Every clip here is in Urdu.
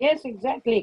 Yes, exactly.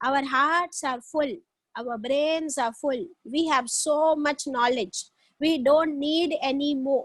Our hearts are full, our brains are full, we have so much knowledge, we don't need any more,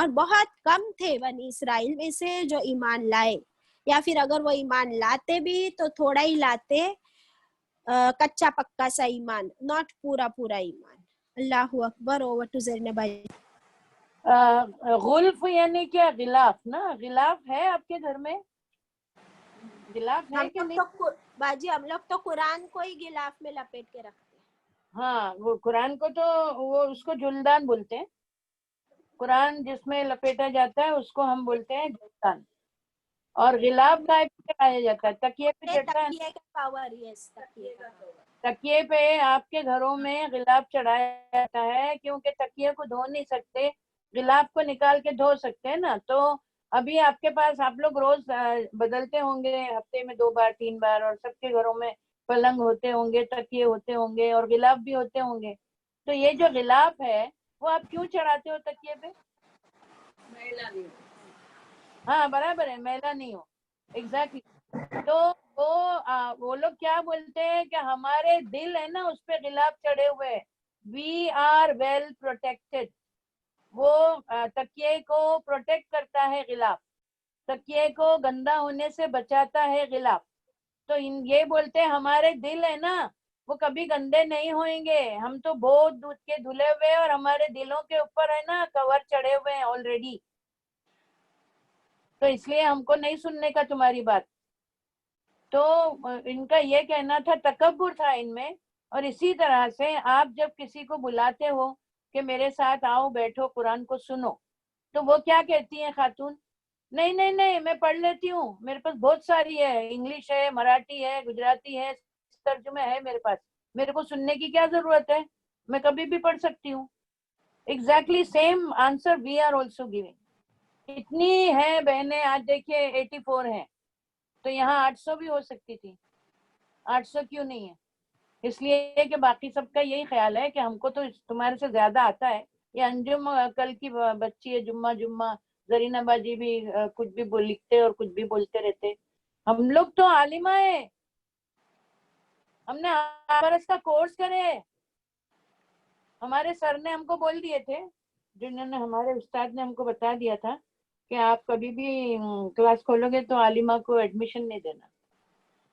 اور بہت کم تھے بنی اسرائیل میں سے جو ایمان لائے، یا پھر اگر وہ ایمان لاتے بھی تو تھوڑا ہی لاتے، کچا پکا سا ایمان، ناٹ پورا پورا ایمان. اللہ اکبر. اوور ٹو زرینب بھائی. غلف یعنی کیا؟ غلاف نا؟ غلاف ہے آپ کے گھر میں؟ غلاف ہے کہ نہیں؟ باجی ہم لوگ تو قرآن کو ہی غلاف میں لپیٹ کے رکھتے ہیں. ہاں، وہ قرآن کو تو وہ اس کو جلدان بولتے ہیں. قرآن جس میں لپیٹا جاتا ہے اس کو ہم بولتے ہیں جلدان. اور غلاف کا چڑھایا جاتا ہے، تکیے پہ چڑھتا ہے. تکیے کا کور. یس، تکیے کا کور. تکیے پہ آپ کے گھروں میں غلاف چڑھایا جاتا ہے کیونکہ تکیے کو دھو نہیں سکتے، غلاف کو نکال کے دھو سکتے ہیں نا. تو ابھی آپ کے پاس، آپ لوگ روز بدلتے ہوں گے، ہفتے میں 2 بار 3 بار، اور سب کے گھروں میں پلنگ ہوتے ہوں گے، تکیے ہوتے ہوں گے، اور غلاف بھی ہوتے ہوں گے. تو یہ جو غلاف ہے وہ آپ کیوں چڑھاتے ہو تکیے پہ؟ ہاں برابر ہے، میلا نہیں ہو. ایگزیکٹلی. تو وہ لوگ کیا بولتے ہیں کہ ہمارے دل ہے نا اس پہ غلاف چڑھے ہوئے، وی آر ویل پروٹیکٹڈ. وہ تکیے کو پروٹیکٹ کرتا ہے غلاف، تکیے کو گندا ہونے سے بچاتا ہے غلاف. تو یہ بولتے ہیں ہمارے دل ہے نا وہ کبھی گندے نہیں ہوئیں گے، ہم تو بہت دودھ کے دھلے ہوئے، اور ہمارے دلوں کے اوپر ہے نا کور چڑھے ہوئے ہیں آلریڈی. تو اس لیے ہم کو نہیں سننے کا تمہاری بات. تو ان کا یہ کہنا تھا، تکبر تھا ان میں. اور اسی طرح سے آپ جب کسی کو بلاتے ہو کہ میرے ساتھ آؤ بیٹھو قرآن کو سنو، تو وہ کیا کہتی ہیں خاتون؟ نہیں نہیں نہیں، میں پڑھ لیتی ہوں، میرے پاس بہت ساری ہے، انگلش ہے، مراٹھی ہے، گجراتی ہے، ترجمے ہے میرے پاس، میرے کو سننے کی کیا ضرورت ہے، میں کبھی بھی پڑھ سکتی ہوں. Exactly same answer we are also giving. اتنی ہیں بہنیں، آج دیکھیے 84 ہیں، تو یہاں 800 بھی ہو سکتی تھی. 800 کیوں نہیں ہے؟ اس لیے کہ باقی سب کا یہی خیال ہے کہ ہم کو تو تمہارے سے زیادہ آتا ہے. یہ انجم کل کی بچی ہے، جمعہ زرینہ باجی بھی کچھ بھی لکھتے اور کچھ بھی بولتے رہتے. ہم لوگ تو عالمہ ہے، ہم نے 8 برس کا کورس کرے. ہمارے سر نے ہم کو بول دیے تھے، جنہوں نے ہمارے استاد نے ہم کو بتا دیا تھا کہ آپ کبھی بھی کلاس کھولو گے تو عالمہ کو ایڈمیشن نہیں دینا.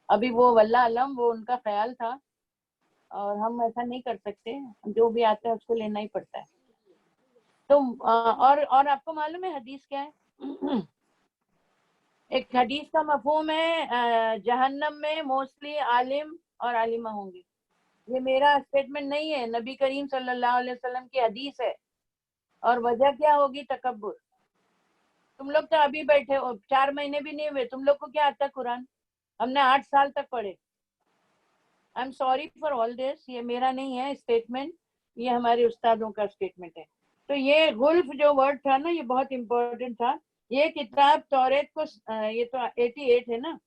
ابھی وہ واللہ علم، وہ ان کا خیال تھا، اور ہم ایسا نہیں کر سکتے، جو بھی آتا ہے اس کو لینا ہی پڑتا ہے. تو اور آپ کو معلوم ہے حدیث کیا ہے؟ ایک حدیث کا مفہوم ہے جہنم میں موسٹلی عالم اور عالمہ ہوں گے. یہ میرا اسٹیٹمنٹ نہیں ہے، نبی کریم صلی اللہ علیہ وسلم کی حدیث ہے. اور وجہ کیا ہوگی؟ تکبر. تم لوگ تو ابھی بیٹھے ہو، 4 مہینے بھی نہیں ہوئے، تم لوگ کو کیا آتا ہے قرآن؟ ہم نے 8 سال تک پڑھے. I am sorry for all this, یہ میرا نہیں ہے اسٹیٹمنٹ، یہ ہمارے استادوں کا اسٹیٹمنٹ ہے. تو یہ غلف جو ورڈ تھا نا، یہ بہت امپورٹنٹ تھا. یہ کتاب توریت کو، یہ تو 88 ہے نا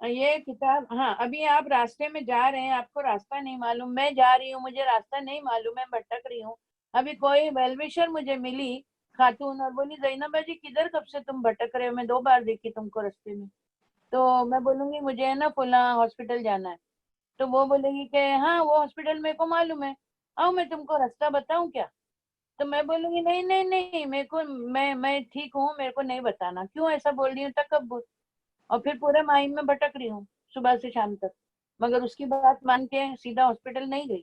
یہ کتاب. ہاں ابھی آپ راستے میں جا رہے ہیں، آپ کو راستہ نہیں معلوم، میں جا رہی ہوں مجھے راستہ نہیں معلوم، میں بھٹک رہی ہوں. ابھی کوئی ویلویشر مجھے ملی خاتون، اور بولی زینب جی کدھر کب سے تم بھٹک رہے ہو، میں 2 بار دیکھی تم کو راستے میں. تو میں بولوں گی مجھے نا فلاں ہاسپٹل جانا ہے. تو وہ بولے گی کہ ہاں وہ ہاسپٹل میرے کو معلوم ہے، آؤ میں تم کو راستہ بتاؤں کیا؟ تو میں بولوں گی نہیں نہیں نہیں، میرے کو میں ٹھیک ہوں، میرے کو نہیں بتانا. کیوں ایسا بول رہی ہوں؟ تکبر. اور پھر پورے مہینے میں بھٹک رہی ہوں صبح سے شام تک، مگر اس کی بات مان کے سیدھا ہاسپٹل نہیں گئی.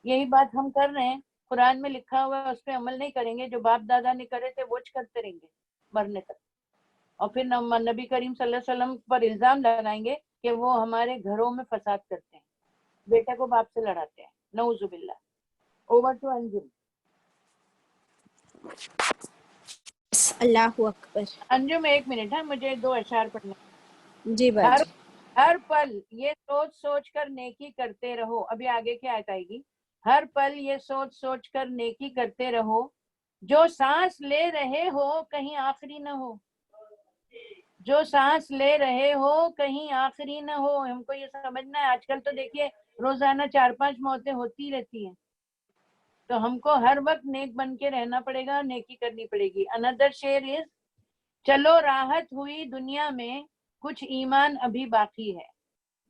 یہی بات ہم کر رہے ہیں، قرآن میں لکھا ہوا ہے اس پہ عمل نہیں کریں گے، جو باپ دادا نے کرے تھے وہ کرتے رہیں گے مرنے تک. اور پھر نبی کریم صلی اللہ علیہ وسلم پر الزام لگائیں گے کہ وہ ہمارے گھروں میں فساد کرتے ہیں، بیٹے کو باپ سے لڑاتے ہیں. نعوذ باللہ. Over to Anjum. اللہ اکبر. انجم 1 منٹ ہے، مجھے 2 اشعار پڑھنے. جی باجی. ہر پل یہ سوچ سوچ کر نیکی کرتے رہو. ابھی آگے کیا آئے گی؟ ہر پل یہ سوچ سوچ کر نیکی کرتے رہو، جو سانس لے رہے ہو کہیں آخری نہ ہو. جو سانس لے رہے ہو کہیں آخری نہ ہو. ہم کو یہ سمجھنا ہے. آج کل تو دیکھیے روزانہ 4-5 موتیں ہوتی رہتی ہیں، تو ہم کو ہر وقت نیک بن کے رہنا پڑے گا، نیکی کرنی پڑے گی. اندر شعر از، چلو راحت ہوئی دنیا میں کچھ ایمان ابھی باقی ہے.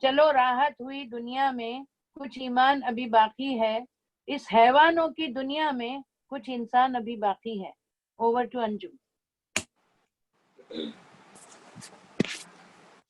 چلو راحت ہوئی دنیا میں کچھ ایمان ابھی باقی ہے، اس حیوانوں کی دنیا میں کچھ انسان ابھی باقی ہے. اوور ٹو انجم.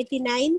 89।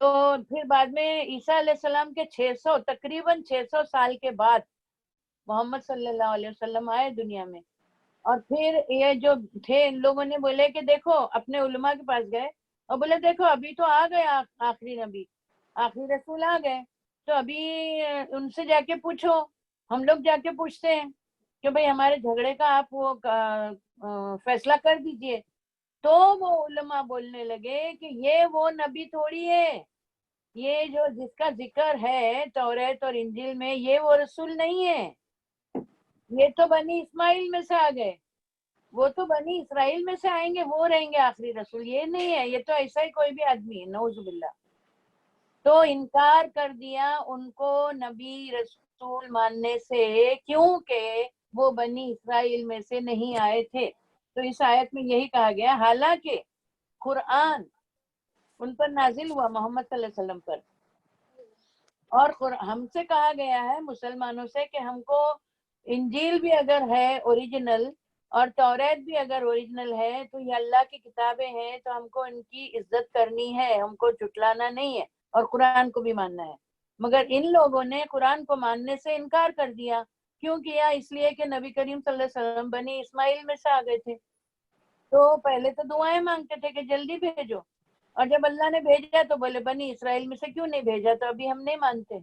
تو پھر بعد میں عیسیٰ علیہ السلام کے 600 تقریباً 600 سال کے بعد محمد صلی اللہ علیہ وسلم آئے دنیا میں. اور پھر یہ جو تھے ان لوگوں نے بولے کہ دیکھو اپنے علماء کے پاس گئے اور بولے دیکھو ابھی تو آ گئے آخری نبی آخری رسول آ گئے, تو ابھی ان سے جا کے پوچھو. ہم لوگ جا کے پوچھتے ہیں کہ بھئی ہمارے جھگڑے کا آپ وہ فیصلہ کر دیجئے. تو وہ علماء بولنے لگے کہ یہ وہ نبی تھوڑی ہے, یہ جو جس کا ذکر ہے توریت اور انجیل میں یہ وہ رسول نہیں ہے, یہ تو بنی اسماعیل میں سے آ گئے, وہ تو بنی اسرائیل میں سے آئیں گے, وہ رہیں گے آخری رسول, یہ نہیں ہے, یہ تو ایسا ہی کوئی بھی آدمی ہے, نعوذ باللہ. تو انکار کر دیا ان کو نبی رسول ماننے سے, کیونکہ وہ بنی اسرائیل میں سے نہیں آئے تھے. تو اس آیت میں یہی کہا گیا, حالانکہ قرآن ان پر نازل ہوا محمد صلی اللہ علیہ وسلم پر, اور ہم سے کہا گیا ہے مسلمانوں سے کہ ہم کو انجیل بھی اگر ہے اوریجنل اور توریت بھی اگر اوریجنل ہے تو یہ اللہ کی کتابیں ہیں, تو ہم کو ان کی عزت کرنی ہے, ہم کو جھٹلانا نہیں ہے, اور قرآن کو بھی ماننا ہے. مگر ان لوگوں نے قرآن کو ماننے سے انکار کر دیا. کیوں کیا؟ اس لیے کہ نبی کریم صلی اللہ علیہ وسلم بنی اسماعیل میں سے آ گئے تھے. تو پہلے تو دعائیں مانگتے تھے کہ جلدی بھیجو, اور جب اللہ نے بھیجا تو بولے بنی اسرائیل میں سے کیوں نہیں بھیجا, تو ابھی ہم نہیں مانتے.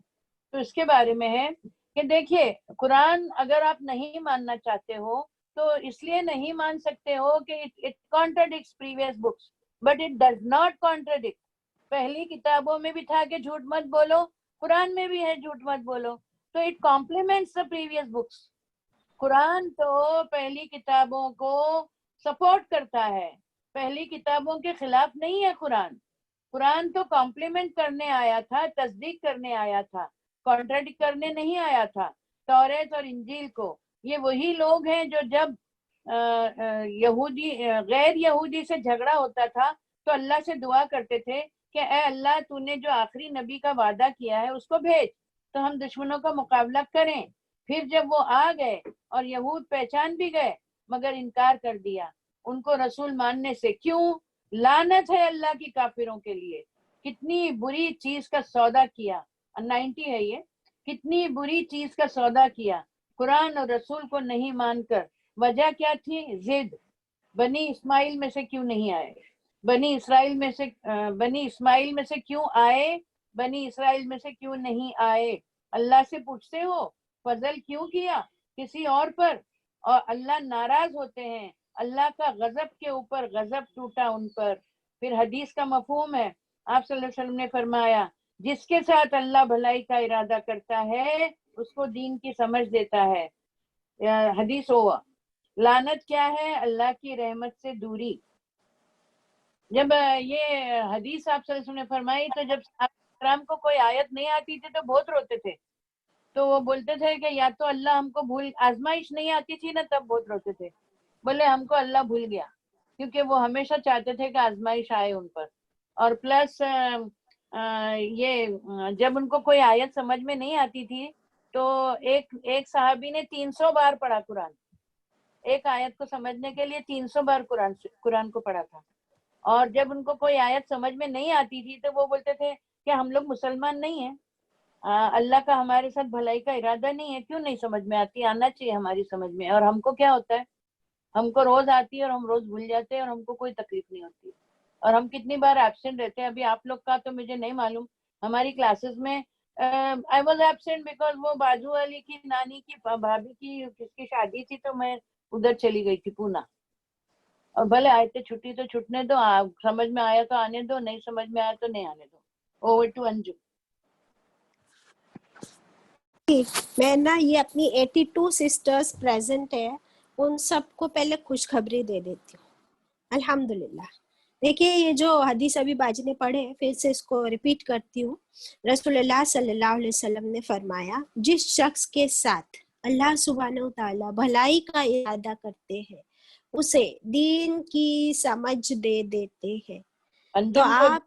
تو اس کے بارے میں ہے کہ دیکھیے قرآن اگر آپ نہیں ماننا چاہتے ہو تو اس لیے نہیں مان سکتے ہو کہ it contradicts previous books, but it does not contradict. پہلی کتابوں میں بھی تھا کہ جھوٹ مت بولو, قرآن میں بھی ہے جھوٹ مت بولو, تو it complements the previous books. قرآن تو پہلی کتابوں کو سپورٹ کرتا ہے, پہلی کتابوں کے خلاف نہیں ہے قرآن. قرآن تو کمپلیمنٹ کرنے آیا تھا, تصدیق کرنے آیا تھا, کانٹراڈکٹ کرنے نہیں آیا تھا توریت اور انجیل کو. یہ وہی لوگ ہیں جو جب یہودی غیر یہودی سے جھگڑا ہوتا تھا تو اللہ سے دعا کرتے تھے کہ اے اللہ تو نے جو آخری نبی کا وعدہ کیا ہے اس کو بھیج تو ہم دشمنوں کا مقابلہ کریں. پھر جب وہ آ گئے اور یہود پہچان بھی گئے مگر انکار کر دیا ان کو رسول ماننے سے. کیوں؟ لعنت ہے اللہ کی کافروں کے لیے. کتنی بری چیز کا سودا کیا, 90 ہے یہ, کتنی بری چیز کا سودا کیا قرآن اور رسول کو نہیں مان کر. وجہ کیا تھی؟ ضد. بنی اسماعیل میں سے کیوں نہیں آئے, بنی اسرائیل میں سے بنی اسماعیل میں سے کیوں آئے, بنی اسرائیل میں سے کیوں نہیں آئے. اللہ سے پوچھتے ہو فضل کیوں کیا کسی اور پر, اور اللہ ناراض ہوتے ہیں, اللہ کا غضب کے اوپر غضب ٹوٹا ان پر. پھر حدیث کا مفہوم ہے, آپ صلی اللہ علیہ وسلم نے فرمایا جس کے ساتھ اللہ بھلائی کا ارادہ کرتا ہے اس کو دین کی سمجھ دیتا ہے. حدیث ہوا. لعنت کیا ہے؟ اللہ کی رحمت سے دوری. جب یہ حدیث آپ صلی اللہ علیہ وسلم نے فرمائی تو جب کرام کو کوئی آیت نہیں آتی تھی تو بہت روتے تھے. تو وہ بولتے تھے کہ یا تو اللہ ہم کو بھول, آزمائش نہیں آتی تھی نا تب بہت روتے تھے, بولے ہم کو اللہ بھول گیا, کیونکہ وہ ہمیشہ چاہتے تھے کہ آزمائش آئے ان پر. اور پلس یہ جب ان کو کوئی آیت سمجھ میں نہیں آتی تھی تو ایک صحابی نے 300 بار پڑھا قرآن, ایک آیت کو سمجھنے کے لیے 300 بار قرآن کو پڑھا تھا. اور جب ان کو کوئی آیت سمجھ میں نہیں آتی تھی تو وہ بولتے تھے کہ ہم لوگ مسلمان نہیں ہیں, اللہ کا ہمارے ساتھ بھلائی کا ارادہ نہیں ہے, کیوں نہیں سمجھ میں آتی, آنا چاہیے ہماری سمجھ میں. اور ہم کو کیا ہوتا ہے, ہم کو روز آتی ہے اور ہم روز بھول جاتے ہیں اور ہم کو کوئی تکلیف نہیں ہوتی. اور ہم کتنی بار ایبسینٹ رہتے ہیں. ابھی آپ لوگ کا تو مجھے نہیں معلوم, ہماری کلاسز میں آئی واز ایبسینٹ بیکاز وہ بازو والی کی نانی کی بھابھی کی کس کی شادی تھی تو میں ادھر چلی گئی تھی پونا. اور بھلے آئے تھے چھٹی تو چھٹنے دو, سمجھ میں آیا تو آنے دو, نہیں سمجھ میں آیا تو نہیں آنے دو. اوور ٹو انجو. میں نا یہ اپنی 82 سسٹرز پریزنٹ ہے ان سب کو پہلے خوشخبری دے دیتی ہوں. الحمدللہ. دیکھیے یہ جو حدیث ابھی باجی نے پڑھے پھر سے اس کو ریپیٹ کرتی ہوں. رسول اللہ صلی اللہ علیہ وسلم نے فرمایا جس شخص کے ساتھ اللہ سبحانہ و تعالی بھلائی کا ارادہ کرتے ہیں اسے دین کی سمجھ دے دیتے ہیں. تو انجم کو آپ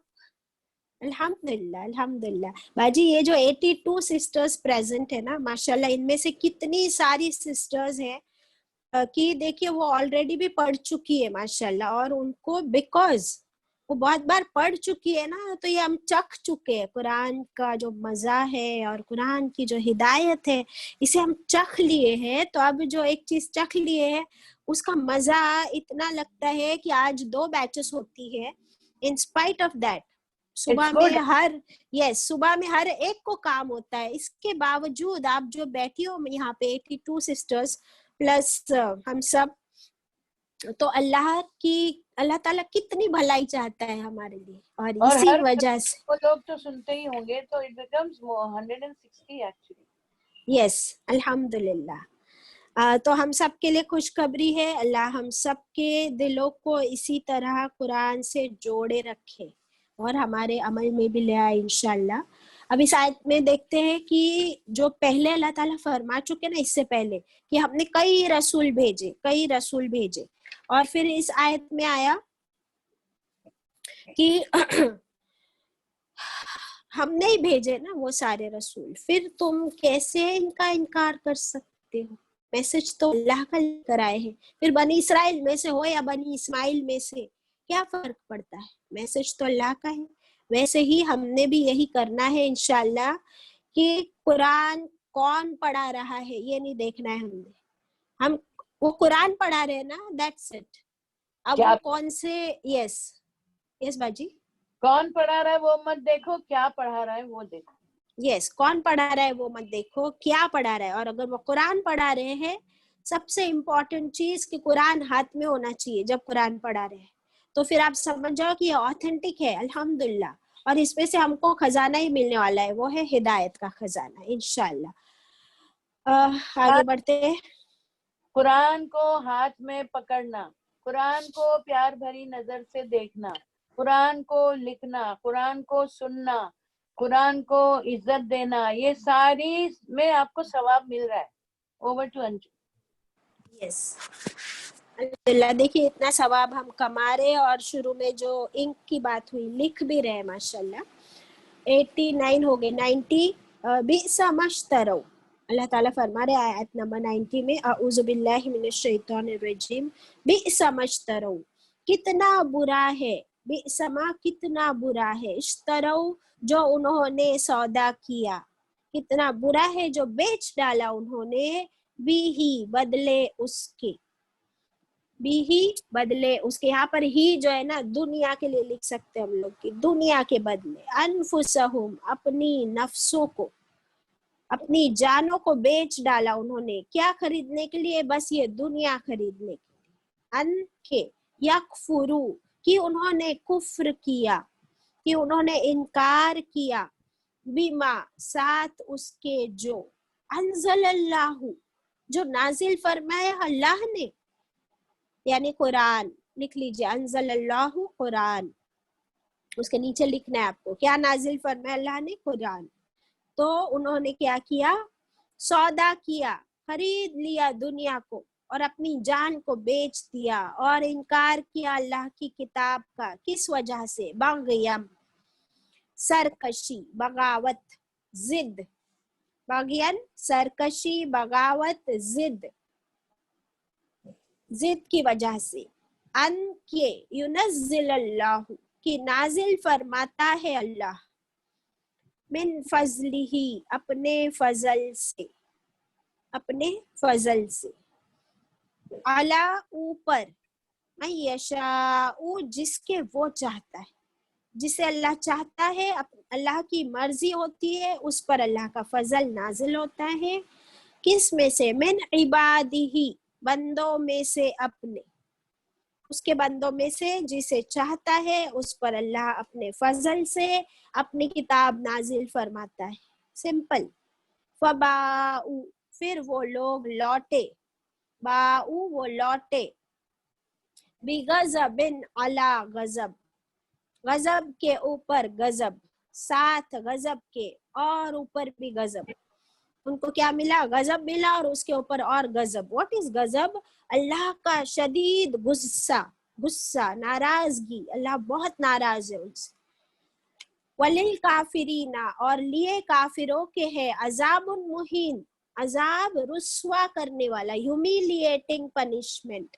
الحمدللہ باجی یہ جو 82 سسٹرز پریزنٹ ہے نا ماشاءاللہ ان میں سے کتنی ساری سسٹرز ہیں کہ دیکھیے وہ آلریڈی بھی پڑھ چکی ہے ماشاءاللہ, اور ان کو بیکاز وہ بہت بار پڑھ چکی ہے نا, تو یہ ہم چکھ چکے ہیں قرآن کا جو مزہ ہے اور قرآن کی جو ہدایت ہے, اسے ہم چکھ لیے ہیں. تو اب جو ایک چیز چکھ لیے ہیں اس کا مزہ اتنا لگتا ہے کہ آج 2 بیچز ہوتی ہے. ان اسپائٹ آف دیٹ صبح میں صبح میں ہر ایک کو کام ہوتا ہے. اس کے باوجود آپ جو بیٹھی ہو یہاں پہ 82 سسٹرز پلس ہم سب, تو اللہ تعالیٰ کتنی بھلائی چاہتا ہے ہمارے لیے, اور اسی ہر وجہ سے وہ لوگ تو سنتے ہی ہوں گے, تو it becomes 160 actually. یس الحمدللہ. تو ہم سب کے لیے خوشخبری ہے, اللہ ہم سب کے دلوں کو اسی طرح قرآن سے جوڑے رکھے اور ہمارے عمل میں بھی لے آئے انشاءاللہ. اب اس آیت میں دیکھتے ہیں کہ جو پہلے اللہ تعالیٰ فرما چکے نا اس سے پہلے کہ ہم نے کئی رسول بھیجے, اور پھر اس آیت میں آیا کہ ہم نہیں بھیجے نا وہ سارے رسول, پھر تم کیسے ان کا انکار کر سکتے ہو؟ میسج تو اللہ کا لے کر آئے ہیں. پھر بنی اسرائیل میں سے ہو یا بنی اسماعیل میں سے, کیا فرق پڑتا ہے؟ میسج تو اللہ کا ہے. ویسے ہی ہم نے بھی یہی کرنا ہے انشاءاللہ, کہ قرآن کون پڑھا رہا ہے یہ نہیں دیکھنا ہے ہم وہ قرآن پڑھا رہے ہیں نا, دیٹس اٹ. اب وہ کون سے یس باجی کون پڑھا رہا ہے وہ مت دیکھو, کیا پڑھا رہا ہے وہ دیکھو. کون پڑھا رہا ہے وہ مت دیکھو, کیا پڑھا رہا ہے. اور اگر وہ قرآن پڑھا رہے ہیں, سب سے امپورٹنٹ چیز کہ قرآن ہاتھ میں ہونا چاہیے جب قرآن پڑھا رہے ہیں, تو پھر آپ سمجھ جاؤ کہ یہ آتھینٹک ہے الحمدللہ. اور اس میں سے ہم کو خزانہ ہی ملنے والا ہے, وہ ہے ہدایت کا خزانہ انشاءاللہ. آگے بڑھتے ہیں. قرآن کو ہاتھ میں پکڑنا, قرآن کو پیار بھری نظر سے دیکھنا, قرآن کو لکھنا, قرآن کو سننا, قرآن کو عزت دینا, یہ ساری میں آپ کو ثواب مل رہا ہے. اوور ٹو انجو. یس الحمدللہ. دیکھیے اتنا ثواب ہم کما رہے, اور شروع میں جو انک کی بات ہوئی لکھ بھی رہے ماشاءاللہ. 89 ہو گئے, 90. بئس ما اشتروا, اللہ تعالیٰ فرما رہے آیت نمبر 90 میں, اعوذ باللہ من الشیطان الرجیم, بئس ما اشتروا, کتنا برا ہے, بئس ما کتنا برا ہے, اشتروا جو انہوں نے سودا کیا, کتنا برا ہے جو بیچ ڈالا انہوں نے, بھی ہی بدلے اس کے, بھی ہی بدلے اس کے. یہاں پر ہی جو ہے نا دنیا کے لیے لکھ سکتے ہم لوگ کی, دنیا کے بدلے, انفسہم اپنی نفسوں کو, اپنی جانوں کو بیچ ڈالا انہوں نے, کیا خریدنے کے لیے؟ بس یہ دنیا خریدنے کے لیے. ان کے یکفرو کہ انہوں نے کفر کیا, کہ انہوں نے انکار کیا, بما ساتھ اس کے جو انزل اللہ جو نازل فرمایا اللہ نے, یعنی قرآن. لکھ لیجئے انزل اللہ قرآن, اس کے نیچے لکھنا ہے آپ کو کیا نازل فرمایا اللہ نے, قرآن. تو انہوں نے کیا کیا؟ سودا کیا, خرید لیا دنیا کو, اور اپنی جان کو بیچ دیا, اور انکار کیا اللہ کی کتاب کا. کس وجہ سے؟ بغیم سرکشی, بغاوت, ضد, بغین سرکشی, بغاوت, ضد کی وجہ سے. ان کے ینزل اللہ کی نازل فرماتا ہے اللہ, من فضلہ اپنے فضل سے, اپنے فضل سے, علی اوپر, من یشاء جس کے وہ چاہتا ہے, جسے اللہ چاہتا ہے, اللہ کی مرضی ہوتی ہے اس پر اللہ کا فضل نازل ہوتا ہے. کس میں سے؟ من عبادہ بندوں میں سے, اپنے اس کے بندوں میں سے جسے چاہتا ہے اس پر اللہ اپنے فضل سے اپنی کتاب نازل فرماتا ہے. سمپل. فباؤ پھر وہ لوگ لوٹے, باؤ وہ لوٹے, بغضب علی غضب, غضب کے اوپر غضب, ساتھ غضب کے اور اوپر بھی غضب. ان کو کیا ملا؟ غضب ملا, اور اس کے اوپر اور غضب. واٹ از غضب؟ اللہ کا شدید غصہ, غصہ, ناراضگی, اللہ بہت ناراض ہے ان سے. وللکافرین اور لیے کافروں کے ہے, عذاب مہین, عذاب رسوا کرنے والا, ہیومیلیٹنگ پنشمنٹ,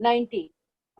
90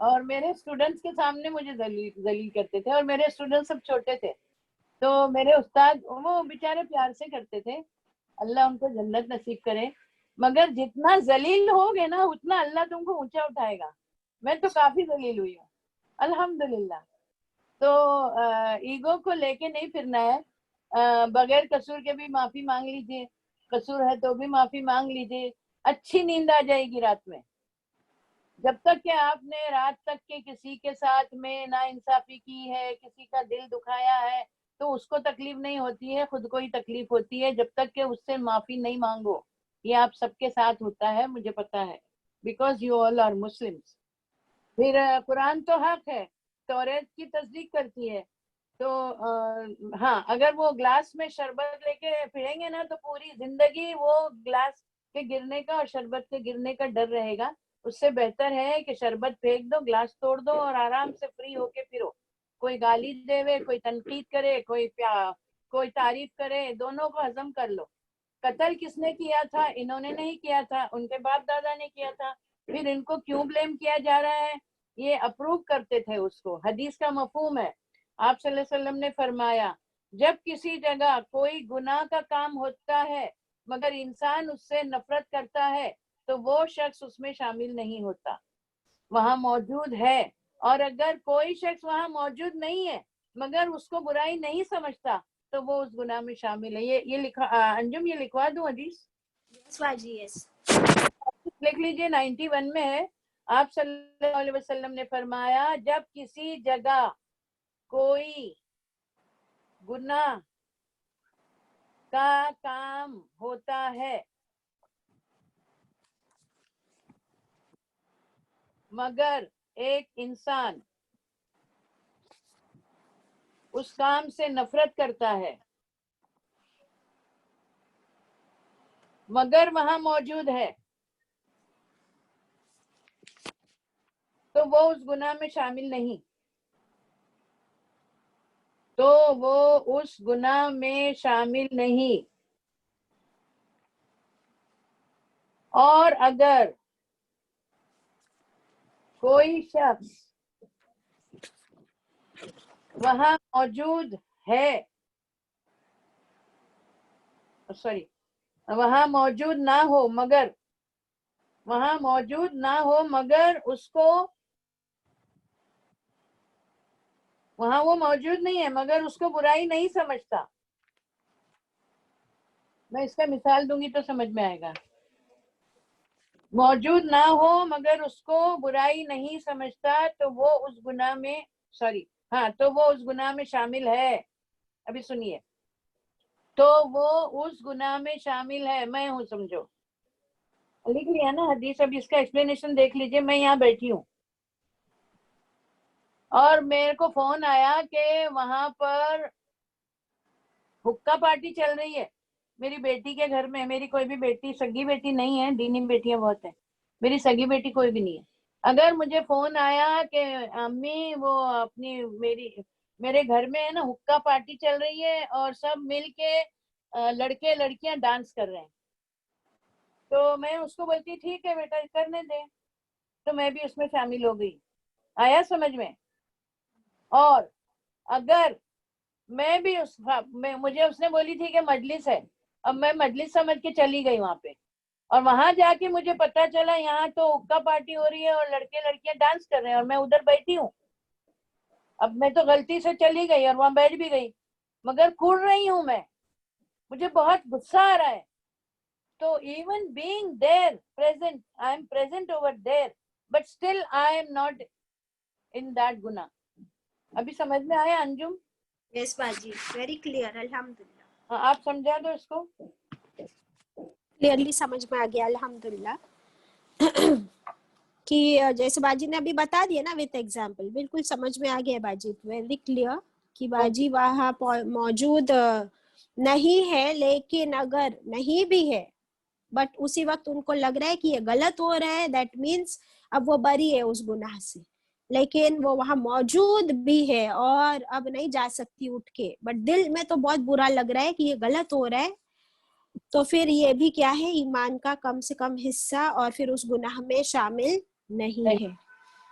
اور میرے اسٹوڈنٹس کے سامنے مجھے ذلیل کرتے تھے, اور میرے اسٹوڈنٹ سب چھوٹے تھے, تو میرے استاد وہ بیچارے پیار سے کرتے تھے, اللہ ان کو جنت نصیب کرے, مگر جتنا ذلیل ہوگے نا اتنا اللہ تم کو اونچا اٹھائے گا. میں تو کافی ذلیل ہوئی ہوں الحمدللہ. تو ایگو کو لے کے نہیں پھرنا ہے, بغیر قصور کے بھی معافی مانگ لیجیے, قصور ہے تو بھی معافی مانگ لیجیے, اچھی نیند آ جائے گی رات میں. جب تک کہ آپ نے رات تک کے کسی کے ساتھ میں نا انصافی کی ہے, کسی کا دل دکھایا ہے, تو اس کو تکلیف نہیں ہوتی ہے, خود کو ہی تکلیف ہوتی ہے, جب تک کہ اس سے معافی نہیں مانگو. یہ آپ سب کے ساتھ ہوتا ہے, مجھے پتا ہے, because you all are Muslims. پھر قرآن تو حق ہے, توریت کی تصدیق کرتی ہے, تو ہاں اگر وہ گلاس میں شربت لے کے پھریں گے نا تو پوری زندگی وہ گلاس کے گرنے کا اور شربت کے گرنے کا ڈر رہے گا. اس سے بہتر ہے کہ شربت پھینک دو, گلاس توڑ دو اور آرام سے فری ہو کے پھرو. کوئی گالی دے, کوئی تنقید کرے, کوئی تعریف کرے, دونوں کو ہضم کر لو. قتل کس نے کیا تھا؟ انہوں نے نہیں کیا تھا, ان کے باپ دادا نے کیا تھا. پھر ان کو کیوں بلیم کیا جا رہا ہے؟ یہ اپروو کرتے تھے اس کو. حدیث کا مفہوم ہے, آپ صلی اللہ علیہ وسلم نے فرمایا جب کسی جگہ کوئی گناہ کا کام ہوتا ہے مگر انسان اس سے نفرت کرتا ہے تو وہ شخص اس میں شامل نہیں ہوتا, وہاں موجود ہے. اور اگر کوئی شخص وہاں موجود نہیں ہے مگر اس کو برائی نہیں سمجھتا تو وہ اس گناہ میں شامل ہے. یہ لکھا, انجم یہ لکھوا دوں حدیث؟ یس باجی یس. لکھ لیجیے, 91 میں ہے. آپ صلی اللہ علیہ وسلم نے فرمایا جب کسی جگہ کوئی گناہ کا کام ہوتا ہے مگر ایک انسان اس کام سے نفرت کرتا ہے مگر وہاں موجود ہے تو وہ اس گناہ میں شامل نہیں, تو وہ اس گناہ میں شامل نہیں. اور اگر کوئی شخص وہاں موجود ہے, وہاں موجود نہ ہو مگر اس کو, وہاں وہ موجود نہیں ہے مگر اس کو برائی نہیں سمجھتا. میں اس کا مثال دوں گی تو سمجھ میں آئے گا. موجود نہ ہو مگر اس کو برائی نہیں سمجھتا تو وہ اس گناہ میں تو وہ اس گناہ میں شامل ہے. ابھی سنیے, تو وہ اس گناہ میں شامل ہے. میں ہوں, سمجھو, لکھ لیا نا حدیث. اب اس کا ایکسپلینیشن دیکھ لیجئے. میں یہاں بیٹھی ہوں اور میرے کو فون آیا کہ وہاں پر حقہ پارٹی چل رہی ہے میری بیٹی کے گھر میں. میری کوئی بھی بیٹی, سگی بیٹی نہیں ہے, دینی بیٹیاں بہت ہیں, میری سگی بیٹی کوئی بھی نہیں ہے. اگر مجھے فون آیا کہ امی وہ اپنی میرے گھر میں ہے نا حقہ پارٹی چل رہی ہے اور سب مل کے لڑکے لڑکیاں ڈانس کر رہے ہیں, تو میں اس کو بولتی ٹھیک ہے بیٹا کرنے دے, تو میں بھی اس میں شامل ہو گئی. آیا سمجھ میں؟ اور اگر میں بھی مجھے اس نے بولی تھی کہ مجلس ہے, اب میں مجلس سمجھ کے چلی گئی وہاں پہ, اور وہاں جا کے مجھے پتا چلا یہاں تو حقہ پارٹی ہو رہی ہے اور لڑکے لڑکیاں ڈانس کر رہے ہیں اور میں ادھر بیٹھی ہوں. اب میں تو غلطی سے چلی گئی اور وہاں بیٹھ بھی گئی, مگر کھڑ رہی ہوں میں, مجھے بہت غصہ آ رہا ہے. تو even being there present, I am present over there, but still I am not in that guna. ابھی سمجھ میں آیا انجم؟ یس باجی, ویری کلیئر الحمدللہ. آپ سمجھا دو اس کو. کلیئرلی سمجھ میں آ گیا الحمدللہ. کہ جیسے باجی نے ابھی بتا دیا نا وتھ ایگزامپل, بالکل سمجھ میں آ گیا باجی, ویری کلیئر. کہ باجی وہاں موجود نہیں ہے, لیکن اگر نہیں بھی ہے بٹ اسی وقت ان کو لگ رہا ہے کہ یہ غلط ہو رہا ہے, دیٹ مینس اب وہ بری ہے اس گناہ سے, لیکن وہ وہاں موجود بھی ہے اور اب نہیں جا سکتی اٹھ کے, بٹ دل میں تو بہت برا لگ رہا ہے کہ یہ غلط ہو رہا ہے. تو پھر یہ بھی کیا ہے, ایمان کا کم سے کم حصہ, اور پھر اس گناہ میں شامل نہیں ہے.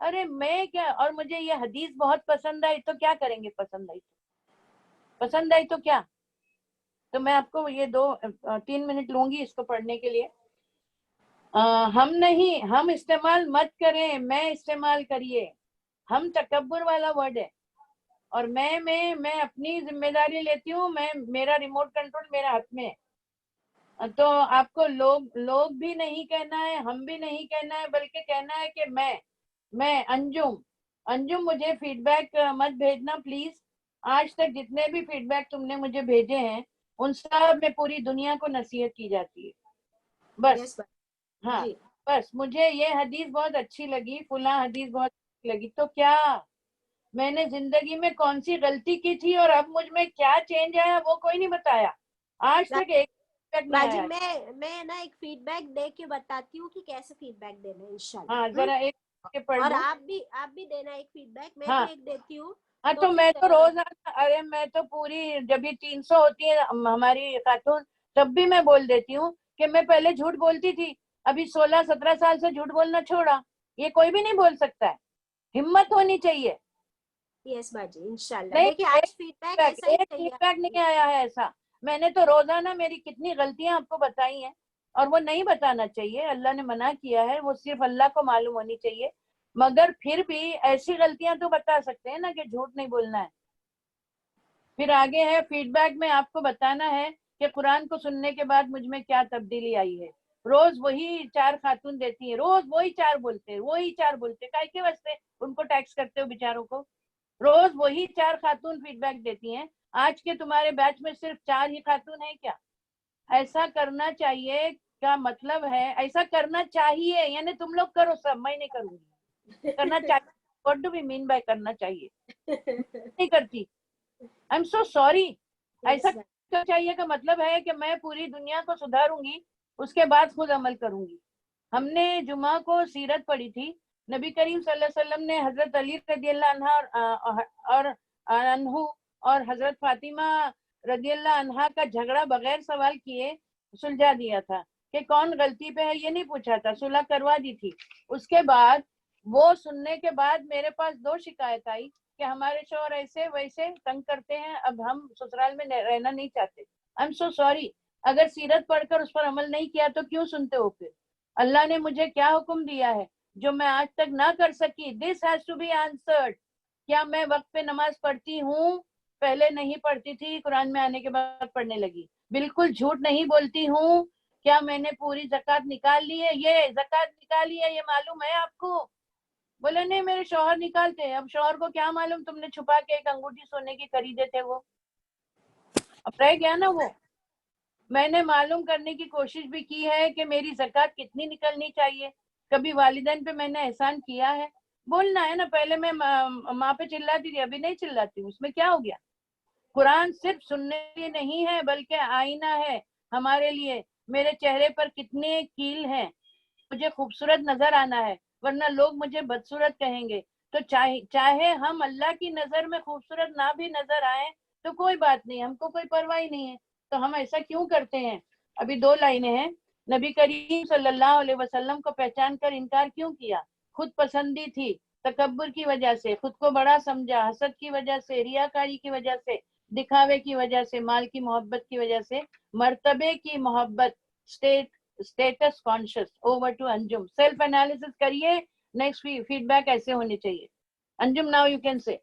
ارے میں کیا, اور مجھے یہ حدیث بہت پسند آئی, تو کیا کریں گے, پسند آئی تو کیا. تو میں آپ کو یہ 2-3 منٹ لوں گی اس کو پڑھنے کے لیے. ہم نہیں, ہم استعمال مت کریں, میں استعمال کریے. ہم تکبر والا ورڈ ہے, اور میں اپنی ذمہ داری لیتی ہوں, میرا ریموٹ کنٹرول میرے ہاتھ میں ہے. تو آپ کو لوگ بھی نہیں کہنا ہے, ہم بھی نہیں کہنا ہے, بلکہ کہنا ہے کہ میں انجم مجھے فیڈ بیک مت بھیجنا پلیز. آج تک جتنے بھی فیڈ بیک تم نے مجھے بھیجے ہیں ان سب میں پوری دنیا کو نصیحت کی جاتی ہے. بس Yes, ہاں, جی. بس مجھے یہ حدیث بہت اچھی لگی, فلاں حدیث بہت اچھی لگی, تو کیا میں نے زندگی میں کون سی غلطی کی تھی اور اب مجھ میں کیا چینج آیا وہ کوئی نہیں بتایا. آج تک ایک تک نہیں راجی, آیا. میں نا ایک فیڈ بیک دے کے بتاتی ہوں کہ کیسے فیڈ بیک دینا ہے انشاءاللہ. ہاں ذرا ایک کے پڑھ اور لوں. آپ بھی دینا ایک فیڈ بیک, میں ہاں بھی ایک دیتی ہوں. ہاں, تو میں تو روزانہ, ارے میں تو پوری, جب یہ 300 ہوتی ہے ہماری خاتون, تب بھی میں بول دیتی ہوں کہ میں پہلے جھوٹ بولتی تھی, ابھی 16-17 سال سے جھوٹ بولنا چھوڑا. یہ کوئی بھی نہیں بول سکتا ہے, ہمت ہونی چاہیے. یس باجی انشاءاللہ. نہیں, دیکھیے ایک آج فیڈ بیک ایسا ہی ایک فیڈ چاہیے. بیک نہیں آیا ہے ایسا. میں نے تو روزانہ میری کتنی غلطیاں آپ کو بتائی ہیں, اور وہ نہیں بتانا چاہیے, اللہ نے منع کیا ہے, وہ صرف اللہ کو معلوم ہونی چاہیے. مگر پھر بھی ایسی غلطیاں تو بتا سکتے ہیں نا کہ جھوٹ نہیں بولنا ہے. پھر آگے ہے فیڈ بیک میں آپ کو بتانا ہے کہ قرآن کو سننے کے بعد مجھ میں کیا تبدیلی آئی ہے. روز وہی 4 خاتون دیتی ہیں, روز وہی 4 بولتے, کاہے کے واسطے ان کو ٹیکس کرتے ہو بیچاروں کو. روز وہی 4 خاتون فیڈ بیک دیتی ہیں. آج کے تمہارے بیچ میں صرف 4 ہی خاتون ہیں کیا؟ ایسا کرنا چاہیے کا مطلب ہے, ایسا کرنا چاہیے یعنی تم لوگ کرو, سب, میں نہیں کروں گی. کرنا چاہیے, what do we mean by کرنا چاہیے؟ نہیں کرتی. I am so sorry. ایسا کرنا چاہیے کا مطلب ہے کہ میں پوری دنیا کو سدھاروں گی, اس کے بعد خود عمل کروں گی. ہم نے جمعہ کو سیرت پڑھی تھی. نبی کریم صلی اللہ علیہ وسلم نے حضرت علی رضی اللہ عنہ اور حضرت فاطمہ رضی اللہ عنہا کا جھگڑا بغیر سوال کیے سلجھا دیا تھا کہ کون غلطی پہ ہے, یہ نہیں پوچھا تھا, صلح کروا دی تھی. اس کے بعد وہ سننے کے بعد میرے پاس 2 شکایت آئی کہ ہمارے شوہر ایسے ویسے تنگ کرتے ہیں, اب ہم سسرال میں رہنا نہیں چاہتے. I am so sorry. اگر سیرت پڑھ کر اس پر عمل نہیں کیا تو کیوں سنتے ہو پھر؟ اللہ نے مجھے کیا حکم دیا ہے جو میں آج تک نہ کر سکی. This has to be answered. کیا میں وقت پہ نماز پڑھتی ہوں؟ پہلے نہیں پڑھتی تھی, قرآن میں آنے کے بعد پڑھنے لگی. بالکل جھوٹ نہیں بولتی ہوں. کیا میں نے پوری زکات نکال لی ہے؟ یہ زکات نکالی ہے, یہ معلوم ہے آپ کو؟ بولے نہیں میرے شوہر نکالتے ہیں. اب شوہر کو کیا معلوم تم نے چھپا کے ایک انگوٹھی سونے کی خریدے تھے, وہ اب رہ گیا نا وہ. میں نے معلوم کرنے کی کوشش بھی کی ہے کہ میری زکات کتنی نکلنی چاہیے. کبھی والدین پہ میں نے احسان کیا ہے؟ بولنا ہے نا. پہلے میں ماں پہ چلاتی تھی, ابھی نہیں چلاتی ہوں, اس میں کیا ہو گیا؟ قرآن صرف سننے کے لیے نہیں ہے بلکہ آئینہ ہے ہمارے لیے. میرے چہرے پر کتنے کیل ہیں, مجھے خوبصورت نظر آنا ہے, ورنہ لوگ مجھے بدصورت کہیں گے. تو چاہے ہم اللہ کی نظر میں خوبصورت نہ بھی نظر آئیں تو کوئی بات نہیں, ہم کو کوئی پرواہ نہیں ہے. تو ہم ایسا کیوں کرتے ہیں؟ ابھی 2 لائنیں ہیں. نبی کریم صلی اللہ علیہ وسلم کو پہچان کر انکار کیوں کیا؟ خود پسندی تھی, تکبر کی وجہ سے, خود کو بڑا سمجھا, حسد کی وجہ سے, ریاکاری کی وجہ سے, دکھاوے کی وجہ سے, مال کی محبت کی وجہ سے, مرتبے کی محبت, status conscious. Over to Anjum. Self analysis کریے, نیکسٹ فیڈ بیک ایسے ہونے چاہیے. انجم ناؤ یو کین سے.